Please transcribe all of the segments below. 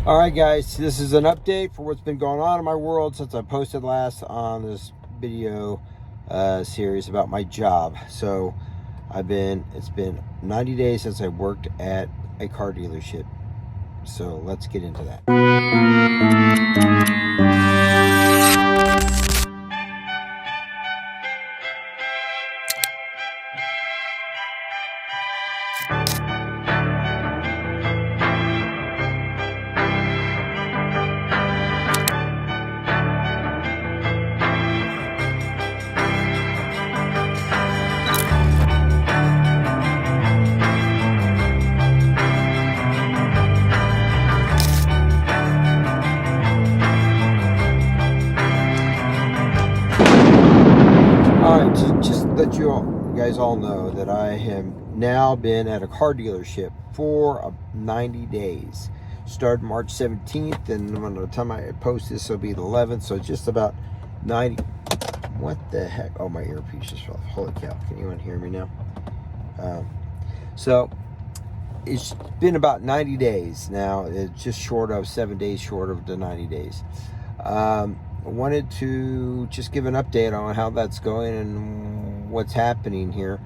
Alright guys, this is an update for what's been going on in my world since I posted last on this video series about my job. So it's been 90 days since I worked at a car dealership. So let's get into that. Alright, just let you guys all know that I have now been at a car dealership for 90 days. Started March 17th, and by the time I post this, it'll be the 11th, so just about 90. What the heck? Oh, my earpiece just fell. Holy cow. Can anyone hear me now? So it's been about 90 days now. It's just short of 7 days short of the 90 days. I wanted to just give an update on how that's going and what's happening here.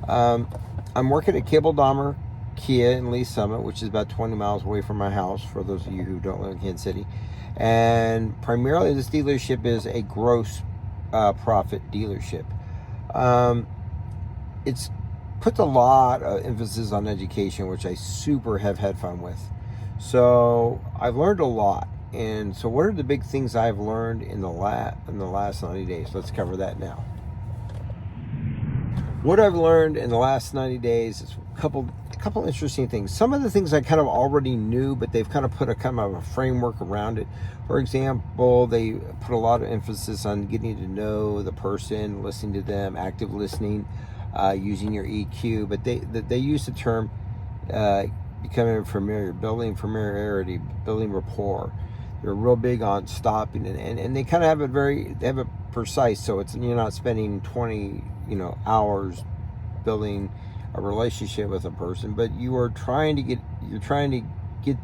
I'm working at Cable Dahmer Kia in Lee Summit, which is about 20 miles away from my house, for those of you who don't live in Kansas City. And primarily this dealership is a gross profit dealership. It's put a lot of emphasis on education, which I super have had fun with. So I've learned a lot. And so what are the big things I've learned in the last 90 days? Let's cover that now. What I've learned in the last 90 days is a couple interesting things. Some of the things I kind of already knew, but they've kind of put a kind of a framework around it. For example, they put a lot of emphasis on getting to know the person, listening to them, active listening, using your EQ. But they use the term becoming familiar, building familiarity, building rapport. They're real big on stopping, and they kind of have it precise, so you're not spending 20 hours building a relationship with a person, but you're trying to get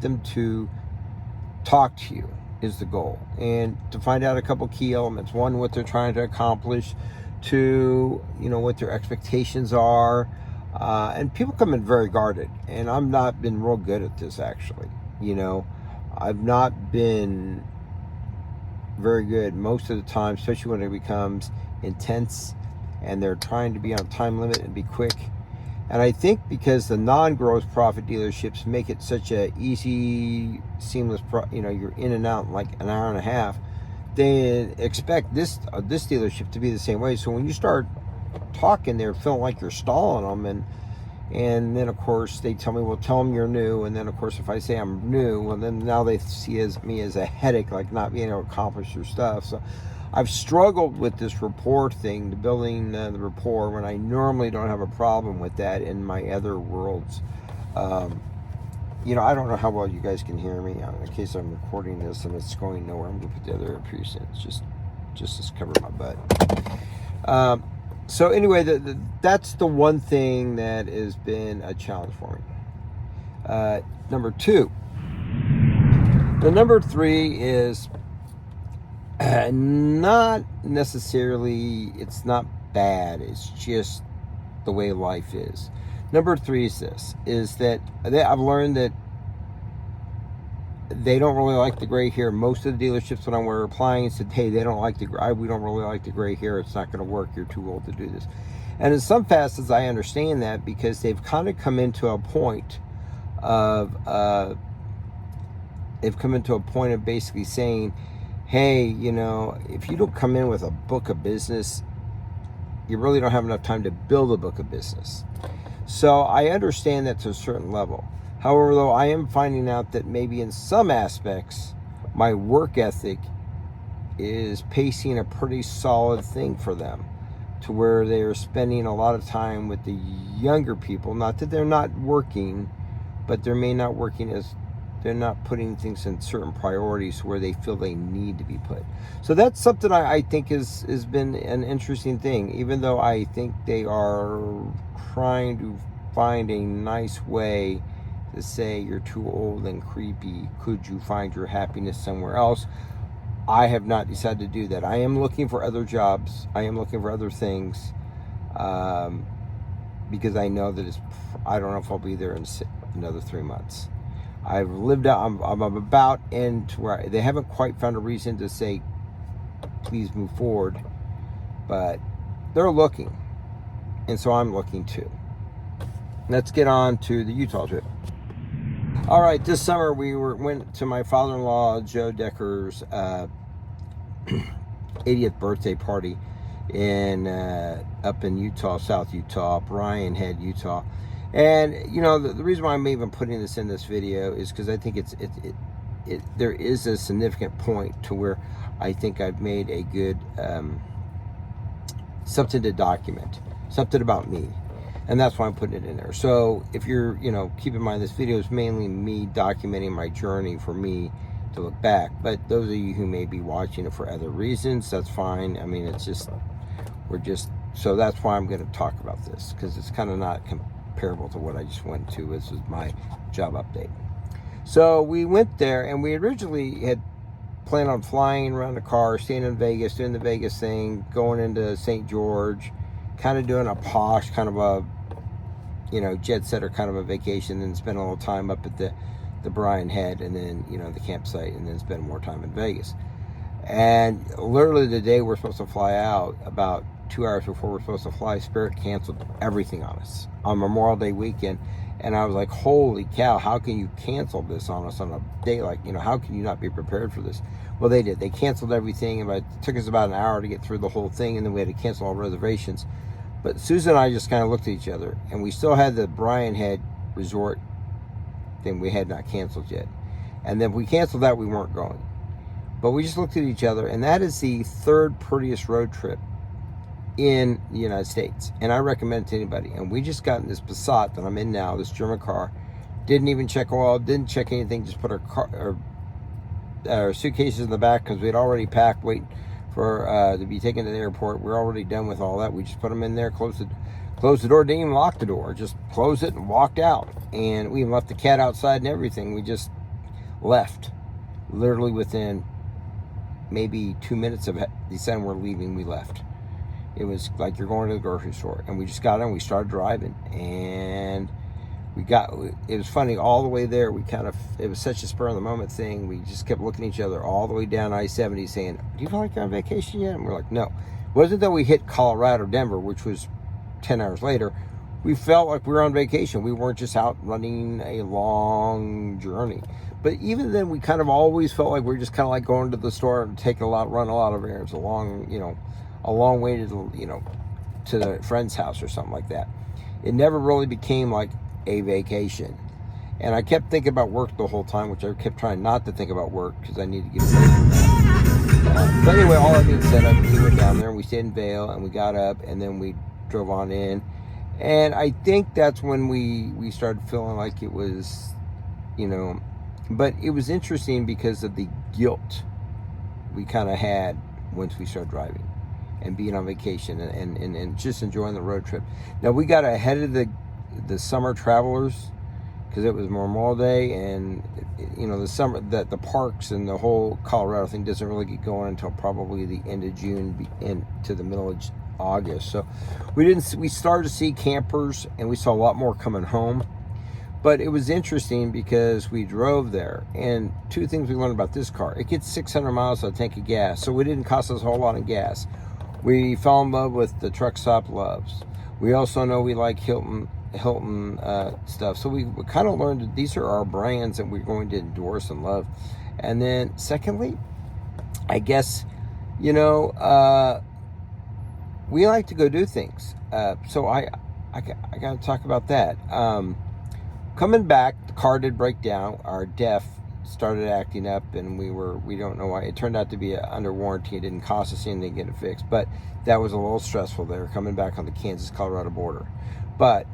them to talk to you is the goal, and to find out a couple key elements. One, what they're trying to accomplish. Two, what their expectations are. And people come in very guarded, and I've not been real good at this, actually. I've not been very good most of the time, especially when it becomes intense and they're trying to be on time limit and be quick. And I think because the non-gross profit dealerships make it such a easy, seamless, you're in and out in like an hour and a half, they expect this dealership to be the same way. So when you start talking, they're feeling like you're stalling them, and then of course they tell me, well, tell them you're new. And then of course if I say I'm new, well, then now they see me as a headache, like not being able to accomplish their stuff. So I've struggled with this rapport thing, the building the rapport, when I normally don't have a problem with that in my other worlds. I don't know how well you guys can hear me. In case I'm recording this and it's going nowhere, I'm gonna put the other earpiece in. It's just to cover my butt. So anyway, that's the one thing that has been a challenge for me. Number two. The number three is not necessarily, it's not bad, it's just the way life is. Number three is that I've learned that they don't really like the gray hair. Most of the dealerships when I were applying said, hey, we don't really like the gray hair. It's not going to work. You're too old to do this. And in some facets, I understand that, because they've kind of come into a point of basically saying, hey, if you don't come in with a book of business, you really don't have enough time to build a book of business. So I understand that to a certain level. However, though, I am finding out that maybe in some aspects, my work ethic is pacing a pretty solid thing for them, to where they are spending a lot of time with the younger people. Not that they're not working, but they're not putting things in certain priorities where they feel they need to be put. So that's something I think has been an interesting thing, even though I think they are trying to find a nice way to say you're too old and creepy. Could you find your happiness somewhere else? I have not decided to do that. I am looking for other jobs. I am looking for other things, because I know that I don't know if I'll be there in another 3 months. I've lived out. I'm about into where they haven't quite found a reason to say, please move forward, but they're looking, and so I'm looking too. Let's get on to the Utah trip. All right, this summer we went to my father-in-law Joe Decker's 80th birthday party in up in Utah, South Utah, Brian Head, Utah. And the reason why I'm even putting this in this video is because I think there is a significant point to where I think I've made a good something to document, something about me. And that's why I'm putting it in there. So if you're, keep in mind this video is mainly me documenting my journey for me to look back. But those of you who may be watching it for other reasons, that's fine. I mean, so that's why I'm going to talk about this, because it's kind of not comparable to what I just went to. This is my job update. So we went there, and we originally had planned on flying around the car, staying in Vegas, doing the Vegas thing, going into St. George, kind of doing a posh, kind of a jet setter kind of a vacation, and spend a little time up at the Brian Head, and then the campsite, and then spend more time in Vegas. And literally the day we're supposed to fly out, about 2 hours before we're supposed to fly, Spirit canceled everything on us on Memorial Day weekend. And I was like, holy cow, how can you cancel this on us on a day like, how can you not be prepared for this? Well, they did. They canceled everything, and it took us about an hour to get through the whole thing, and then we had to cancel all reservations. But Susan and I just kind of looked at each other, and we still had the Brian Head resort thing we had not canceled yet. And then if we canceled that, we weren't going. But we just looked at each other, and that is the third prettiest road trip in the United States. And I recommend it to anybody. And we just got in this Passat that I'm in now, this German car. Didn't even check oil, didn't check anything, just put our suitcases in the back because we had already packed, waiting for to be taken to the airport. We're already done with all that. We just put them in there, closed the door, didn't even lock the door, just closed it and walked out. And we even left the cat outside and everything. We just left. Literally within maybe 2 minutes of deciding we're leaving, we left. It was like you're going to the grocery store. And we just got in, we started driving, and it was funny, all the way there, it was such a spur of the moment thing. We just kept looking at each other all the way down I-70 saying, do you feel like you're on vacation yet? And we're like, no. It wasn't that we hit Colorado, Denver, which was 10 hours later. We felt like we were on vacation. We weren't just out running a long journey. But even then, we kind of always felt like we were just kind of like going to the store and run a lot of errands, a long way to the friend's house or something like that. It never really became like a vacation. And I kept thinking about work the whole time, which I kept trying not to think about work because I needed to get away from that. But anyway, all that being said, we went down there and we stayed in Vail, and we got up, and then we drove on in. And I think that's when we started feeling like it was, but it was interesting because of the guilt we kind of had once we started driving and being on vacation and just enjoying the road trip. Now, we got ahead of the summer travelers because it was Memorial Day, and the summer, that the parks and the whole Colorado thing doesn't really get going until probably the end of June into the middle of August. So we started to see campers, and we saw a lot more coming home. But it was interesting because we drove there, and two things we learned about this car: it gets 600 miles on a tank of gas, so it didn't cost us a whole lot of gas. We fell in love with the Truck Stop Loves. We also know we like Hilton stuff, so we kind of learned that these are our brands that we're going to endorse and love. And then secondly, I guess we like to go do things, so I got to talk about that. Coming back, the car did break down. Our DEF started acting up, and we don't know why. It turned out to be under warranty. It didn't cost us anything to get it fixed, but that was a little stressful there, coming back on the Kansas-Colorado border. But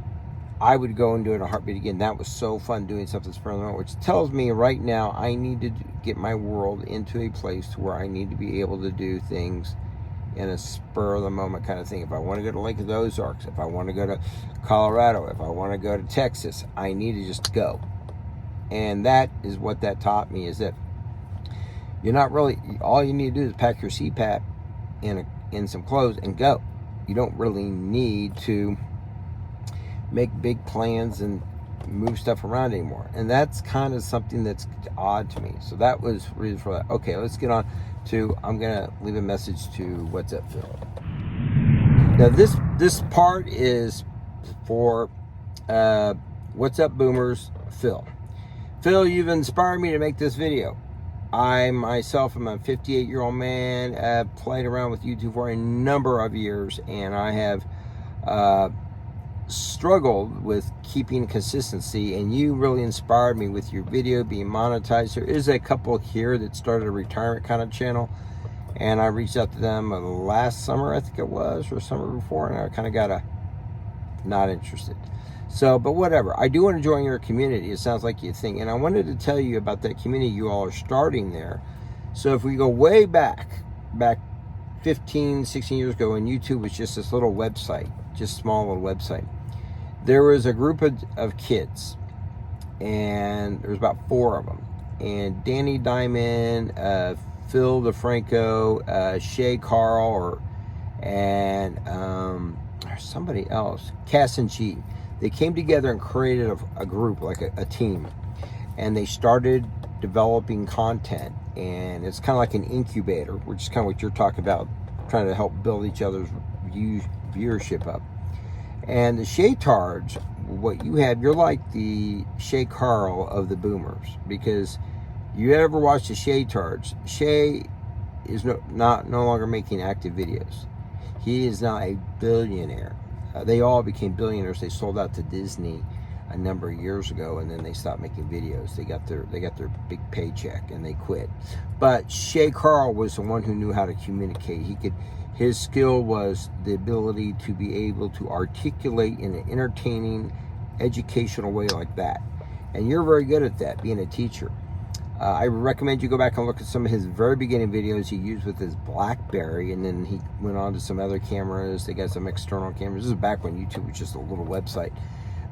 I would go and do it in a heartbeat again. That was so fun, doing something spur of the moment, which tells me right now I need to get my world into a place to where I need to be able to do things in a spur of the moment kind of thing. If I want to go to Lake of the Ozarks, if I want to go to Colorado, if I want to go to Texas, I need to just go. And that is what that taught me, is that you're not really, all you need to do is pack your CPAP in some clothes and go. You don't really need to make big plans and move stuff around anymore. And that's kind of something that's odd to me. So that was the reason for that. Okay, let's get on to, I'm gonna leave a message to What's Up Phil. Now this part is for What's Up Boomers Phil. Phil, you've inspired me to make this video. I myself am a 58-year-old man. I've played around with YouTube for a number of years, and I have struggled with keeping consistency, and you really inspired me with your video being monetized. There is a couple here that started a retirement kind of channel, and I reached out to them last summer, I think it was, or summer before, and I kind of got not interested. So, but whatever. I do want to join your community. It sounds like you think. And I wanted to tell you about that community you all are starting there. So if we go way back 15, 16 years ago, when YouTube was just this little website, just small little website, there was a group of kids, and there was about 4 of them. And Danny Diamond, Phil DeFranco, Shay Carl, and somebody else, Cass and G. They came together and created a group, like a team, and they started developing content. And it's kind of like an incubator, which is kind of what you're talking about, trying to help build each other's viewership up. And the Shaytards, what you have, you're like the Shay Carl of the boomers, because you ever watch the Shaytards, Shay is no longer making active videos. He is now a billionaire. They all became billionaires. They sold out to Disney a number of years ago, and then they stopped making videos. They got their big paycheck and they quit. But Shay Carl was the one who knew how to communicate. His skill was the ability to be able to articulate in an entertaining, educational way like that. And you're very good at that, being a teacher. I recommend you go back and look at some of his very beginning videos he used with his BlackBerry, and then he went on to some other cameras. They got some external cameras. This is back when YouTube was just a little website.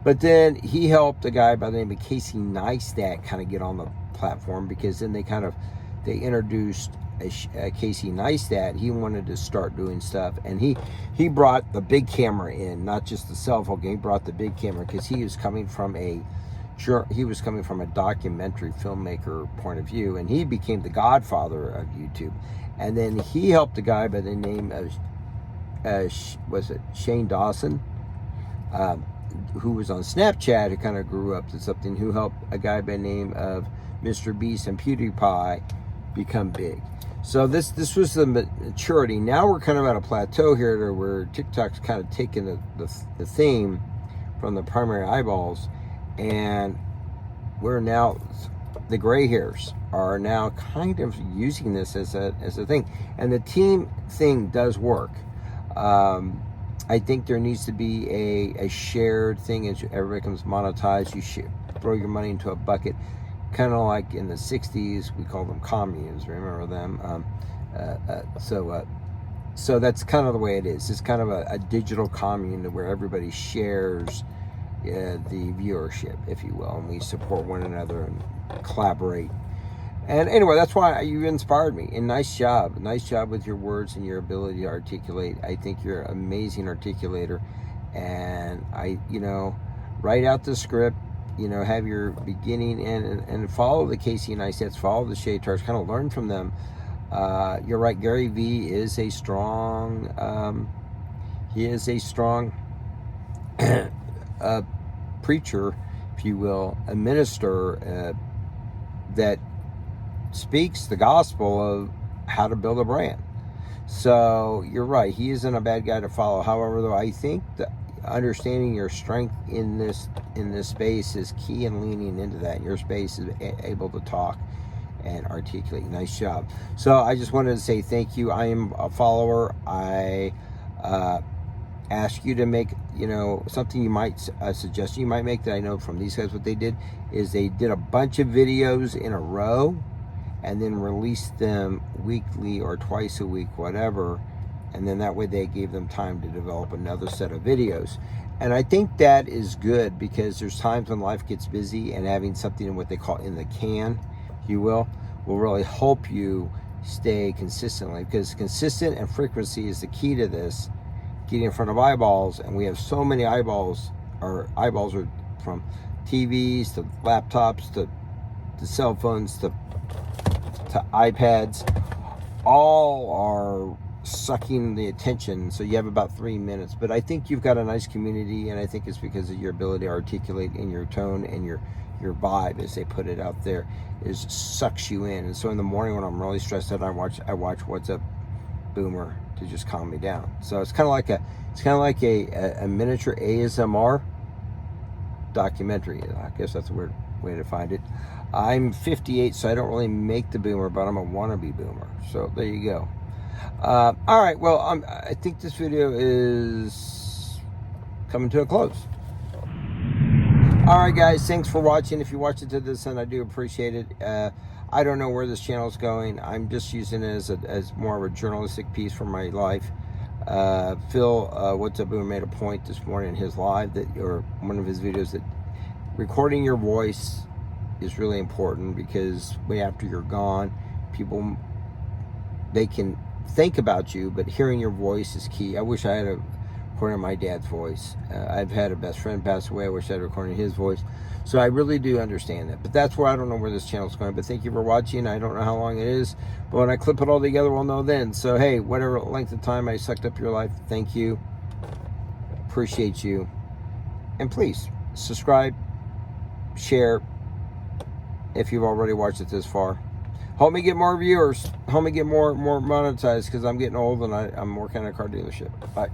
But then he helped a guy by the name of Casey Neistat kind of get on the platform, because then they introduced Casey Neistat. He wanted to start doing stuff, and he brought the big camera in, not just the cell phone game. He brought the big camera because he was coming from a documentary filmmaker point of view, and he became the godfather of YouTube. And then he helped a guy by the name of Shane Dawson, who was on Snapchat, who kind of grew up to something, who helped a guy by the name of Mr. Beast and PewDiePie become big. So this was the maturity. Now we're kind of at a plateau here where TikTok's kind of taken the theme from the primary eyeballs, and we're now, the gray hairs are now kind of using this as a thing. And the team thing does work. I think there needs to be a shared thing. As everybody becomes monetized, you throw your money into a bucket, kind of like in the 60s, we called them communes, remember them? So that's kind of the way it is. It's kind of a digital commune where everybody shares the viewership, if you will, and we support one another and collaborate. And anyway, that's why you inspired me. And nice job with your words and your ability to articulate. I think you're an amazing articulator. And write out the script, have your beginning and follow the Casey Neistats, follow the Shaytards, kind of learn from them. You're right, Gary Vee is a strong, preacher, if you will, a minister that speaks the gospel of how to build a brand. So you're right, he isn't a bad guy to follow. However, though, I think that understanding your strength in this space is key, and leaning into that. And your space is able to talk and articulate. Nice job. So I just wanted to say thank you. I am a follower. I ask you to make, something you might, a suggestion you might make that I know from these guys, what they did is they did a bunch of videos in a row and then released them weekly or twice a week, whatever. And then that way they gave them time to develop another set of videos. And I think that is good because there's times when life gets busy, and having something in what they call in the can, if you will really help you stay consistently, because consistent and frequency is the key to this, getting in front of eyeballs. And we have so many eyeballs. Our eyeballs are from TVs to laptops to cell phones to iPads, all are sucking the attention. So you have about 3 minutes, but I think you've got a nice community, and I think it's because of your ability to articulate in your tone, and your vibe, as they put it out there, is sucks you in. And so in the morning when I'm really stressed out, I watch What's Up Boomer to just calm me down. So it's kind of like a miniature ASMR documentary. I guess that's a weird way to find it. I'm 58, so I don't really make the boomer, but I'm a wannabe boomer. So there you go. All right, well, I think this video is coming to a close. All right, guys, thanks for watching. If you watched it to this end, I do appreciate it. I don't know where this channel is going. I'm just using it as more of a journalistic piece for my life. Phil, What's Up Boomer, made a point this morning in his live, or one of his videos, that recording your voice is really important, because way after you're gone, people, they can think about you, but hearing your voice is key. I wish I had a recording my dad's voice. I've had a best friend pass away. I wish I had recorded his voice. So I really do understand that. But that's where I don't know where this channel's going. But thank you for watching. I don't know how long it is, but when I clip it all together, we'll know then. So hey, whatever length of time I sucked up your life, thank you. Appreciate you. And please subscribe, share if you've already watched it this far. Help me get more viewers. Help me get more monetized, because I'm getting old and I'm working at a car dealership. Bye.